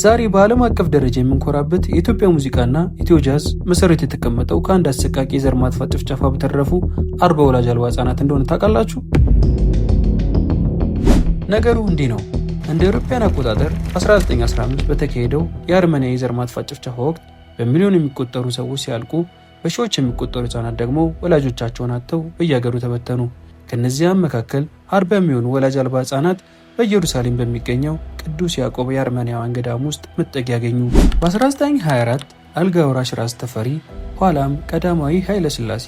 ዛሬ በዓለም አቀፍ ደረጃ የምንኮራበት የኢትዮጵያ ሙዚቃና ኢትዮ ጃዝ መሰረት የተቀመጠው ከአንድ አሰቃቂ የዘር ማጥፋት ጭፍጨፋ በተረፉ 40 ወላጅ አልባ ህጻናት እንደሆነ ታውቃላችሁ? ነገሩ እንዲህ ነው። እንደ አውሮፓውያን አቆጣጠር 1915 በተካሄደው የአርመኒያ የዘር ማጥፋት ጭፍጨፋ ወቅት በሚሊዮን የሚቆጠሩ ሰዎች ሲያልቁ፣ በሺዎች የሚቆጠሩ ህጻናት ደግሞ ወላጆቻቸውን አጥተው በየሀገሩ ተበተኑ። ከነዚያም መካከል 40 የሚሆኑ ወላጅ አልባ ህጻናት በኢየሩሳሌም በሚገኘው ቅዱስ ያዕቆብ የአርመኒያውያን ገዳም ውስጥ መጠጊያ ያገኙ። በ1924 አልጋ ወራሽ ራስ ተፈሪ ኋላም ቀዳማዊ ኃይለ ሥላሴ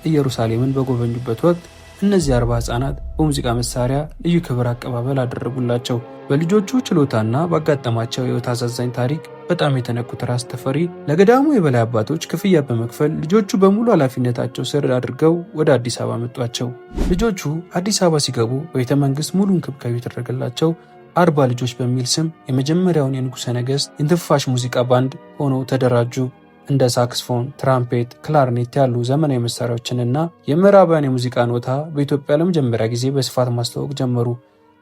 ኢየሩሳሌምን በጎበኙበት ወቅት እነዚህ 40 ህጻናት በሙዚቃ መሳሪያ ልዩ ክብር አቀባበል አደረጉላቸው። በልጆቹ ችሎታና ባጋጠማቸው የህይወት አሳዛኝ ታሪክ በጣም የተነኩት ራስ ተፈሪ ለገዳሙ የበላይ አባቶች ክፍያ በመክፈል ልጆቹ በሙሉ ኃላፊነታቸው ስር አድርገው ወደ አዲስ አበባ መጧቸው። ልጆቹ አዲስ አበባ ሲገቡ በቤተ መንግስት ሙሉ እንክብካቤ የተደረገላቸው 40 ልጆች በሚል ስም የመጀመሪያውን የንጉሠ ነገሥት የትንፋሽ ሙዚቃ ባንድ ሆነው ተደራጁ። እንደ ሳክስፎን፣ ትራምፔት፣ ክላርኔት ያሉ ዘመናዊ መሳሪያዎችንና የምዕራባውያን የሙዚቃ ኖታ በኢትዮጵያ ለመጀመሪያ ጊዜ በስፋት ማስተዋወቅ ጀመሩ።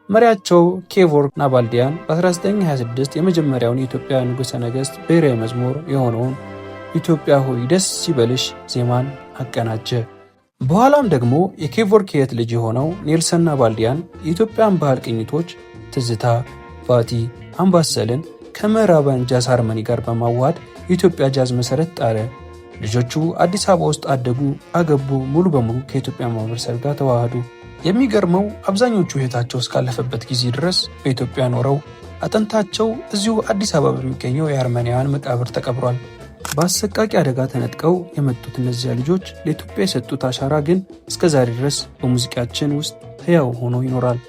መሪያቸው ኬቮርክ ናባልዲያን በ1926 የመጀመሪያውን የኢትዮጵያ ንጉሠ ነገሥት ብሔራዊ መዝሙር የሆነውን ኢትዮጵያ ሆይ ደስ ይበልሽ ዜማን አቀናጀ። በኋላም ደግሞ የኬቮርክ የእህት ልጅ የሆነው ኔልሰን ናባልዲያን የኢትዮጵያን ባህል ቅኝቶች ትዝታ፣ ቫቲ፣ አምባሰልን ከምዕራባውያን ጃዝ ሃርመኒ ጋር በማዋሃድ የኢትዮጵያ ጃዝ መሰረት ጣለ። ልጆቹ አዲስ አበባ ውስጥ አደጉ፣ አገቡ፣ ሙሉ በሙሉ ከኢትዮጵያ ማህበረሰብ ጋር ተዋሃዱ። የሚገርመው አብዛኞቹ ህይወታቸው እስካለፈበት ጊዜ ድረስ በኢትዮጵያ ኖረው አጥንታቸው እዚሁ አዲስ አበባ በሚገኘው የአርመኒያውያን መቃብር ተቀብሯል። በአሰቃቂ አደጋ ተነጥቀው የመጡት እነዚያ ልጆች ለኢትዮጵያ የሰጡት አሻራ ግን እስከዛሬ ድረስ በሙዚቃችን ውስጥ ሕያው ሆኖ ይኖራል።